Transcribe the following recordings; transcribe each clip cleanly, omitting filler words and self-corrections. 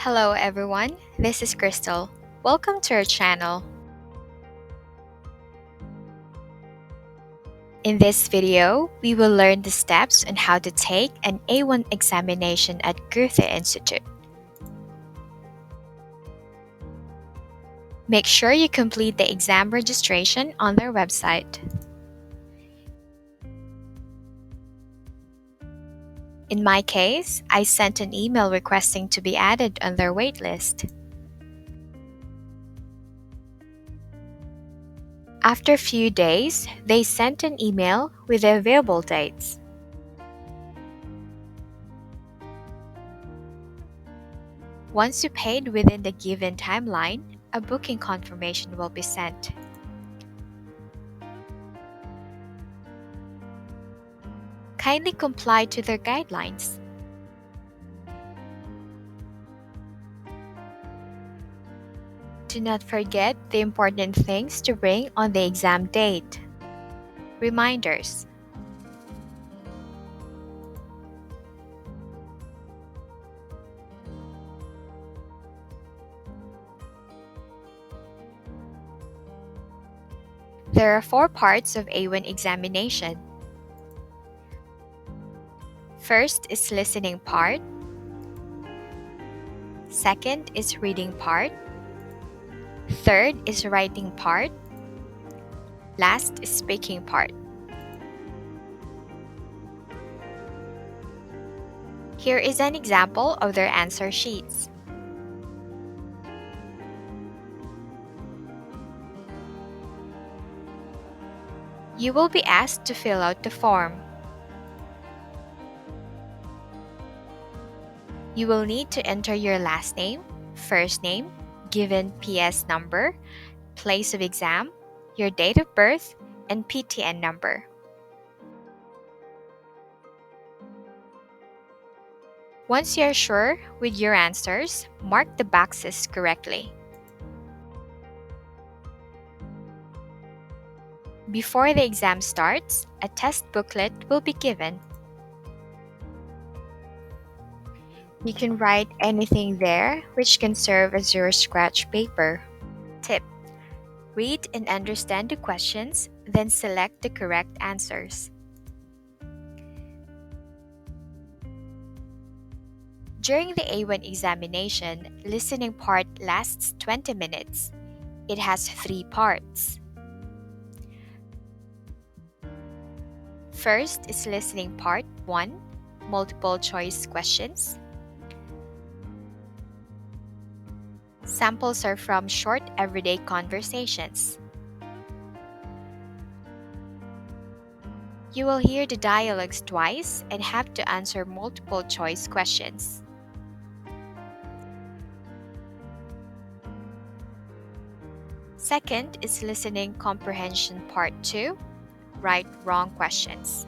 Hello everyone, this is Crystal. Welcome to our channel. In this video, we will learn the steps on how to take an A1 examination at Goethe Institut. Make sure you complete the exam registration on their website. In my case, I sent an email requesting to be added on their waitlist. After a few days, they sent an email with the available dates. Once you paid within the given timeline, a booking confirmation will be sent. Kindly comply to their guidelines. Do not forget the important things to bring on the exam date. Reminders. There are 4 parts of A1 examination. First is listening part. Second is reading part. Third is writing part. Last is speaking part. Here is an example of their answer sheets. You will be asked to fill out the form. You will need to enter your last name, first name, given PS number, place of exam, your date of birth, and PTN number. Once you are sure with your answers, mark the boxes correctly. Before the exam starts, a test booklet will be given. You can write anything there which can serve as your scratch paper. Tip: read and understand the questions, then select the correct answers. During the A1 examination, listening part lasts 20 minutes. It has 3 parts. First is listening part 1, multiple choice questions. Samples are from short everyday conversations. You will hear the dialogues twice and have to answer multiple choice questions. Second is listening comprehension part 2, right wrong questions.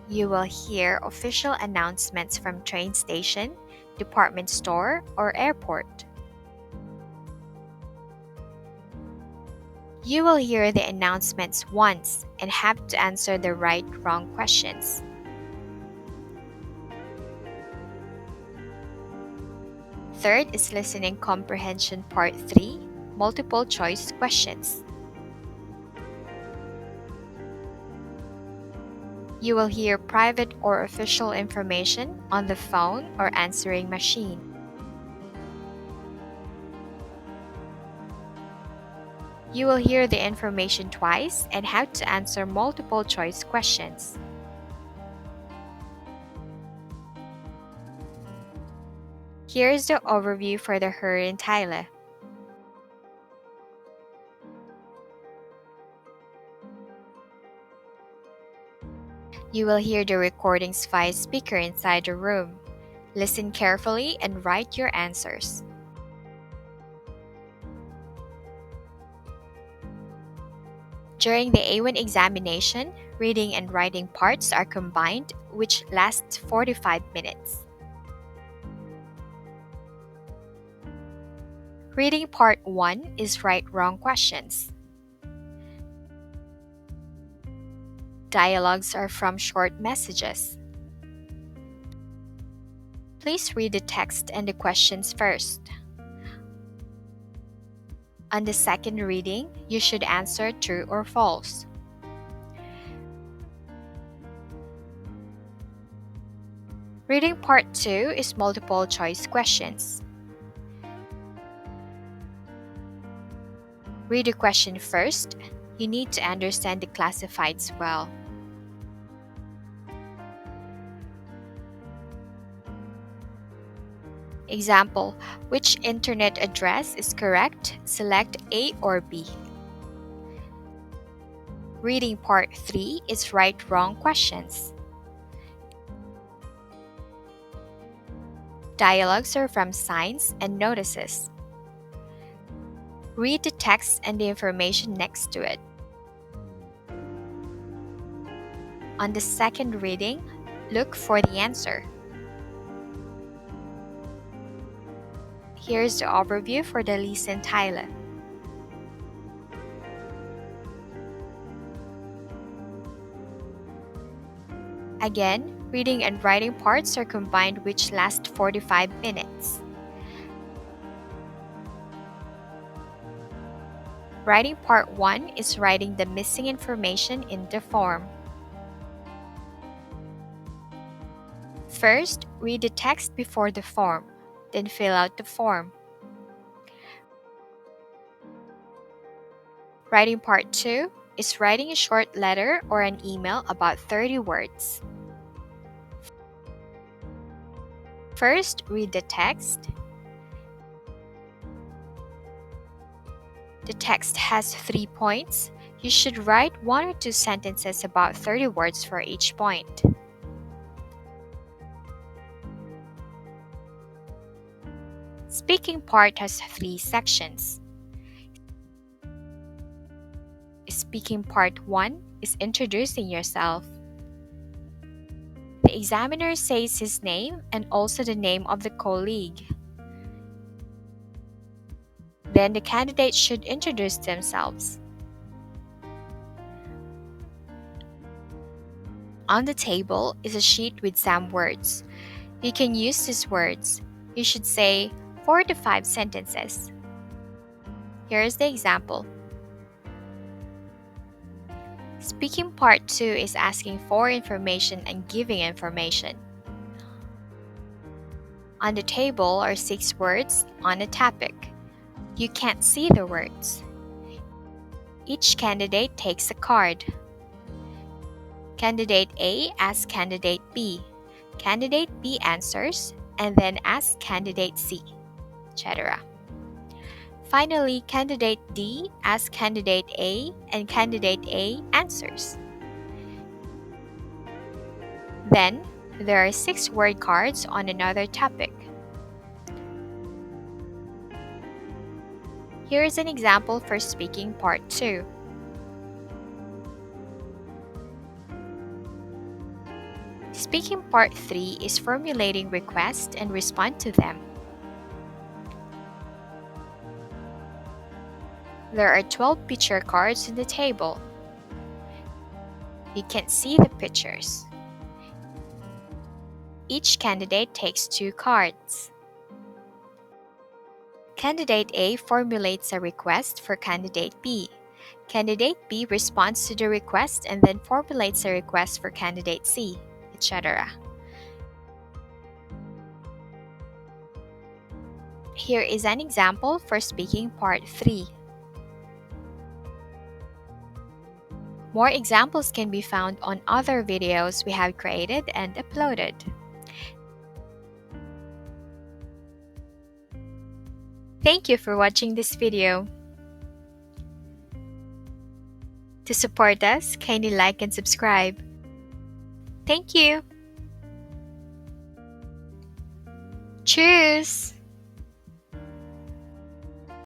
You will hear official announcements from train station, department store, or airport. You will hear the announcements once and have to answer the right wrong questions. Third is listening comprehension part 3, multiple choice questions. You will hear private or official information on the phone or answering machine. You will hear the information twice and have to answer multiple choice questions. Here is the overview for the Hören Teil. You will hear the recordings via speaker inside the room. Listen carefully and write your answers. During the A1 examination, reading and writing parts are combined, which lasts 45 minutes. Reading part 1 is right-wrong questions. Dialogues are from short messages. Please read the text and the questions first. On the second reading, you should answer true or false. Reading part 2 is multiple choice questions. Read the question first. You need to understand the classifieds well. Example, which internet address is correct? Select A or B. Reading part 3 is right-wrong questions. Dialogues are from signs and notices. Read the text and the information next to it. On the second reading, look for the answer. Here's the overview for the Lesen Teil. Again, reading and writing parts are combined which last 45 minutes. Writing part 1 is writing the missing information in the form. First, read the text before the form, then fill out the form. Writing part 2 is writing a short letter or an email about 30 words. First, read the text. The text has 3 points. You should write 1 or 2 sentences about 30 words for each point. Speaking part has 3 sections. Speaking part 1 is introducing yourself. The examiner says his name and also the name of the colleague. Then the candidates should introduce themselves. On the table is a sheet with some words. You can use these words. You should say 4 to 5 sentences. Here is the example. Speaking part 2 is asking for information and giving information. On the table are 6 words on a topic. You can't see the words. Each candidate takes a card. Candidate A asks Candidate B. Candidate B answers and then asks Candidate C, etc. Finally, Candidate D asks Candidate A and Candidate A answers. Then, there are 6 word cards on another topic. Here is an example for speaking part 2. Speaking part 3 is formulating requests and respond to them. There are 12 picture cards on the table. You can't see the pictures. Each candidate takes 2 cards. Candidate A formulates a request for Candidate B. Candidate B responds to the request and then formulates a request for Candidate C, etc. Here is an example for speaking part 3. More examples can be found on other videos we have created and uploaded. Thank you for watching this video. To support us, kindly like and subscribe. Thank you! Tschüss!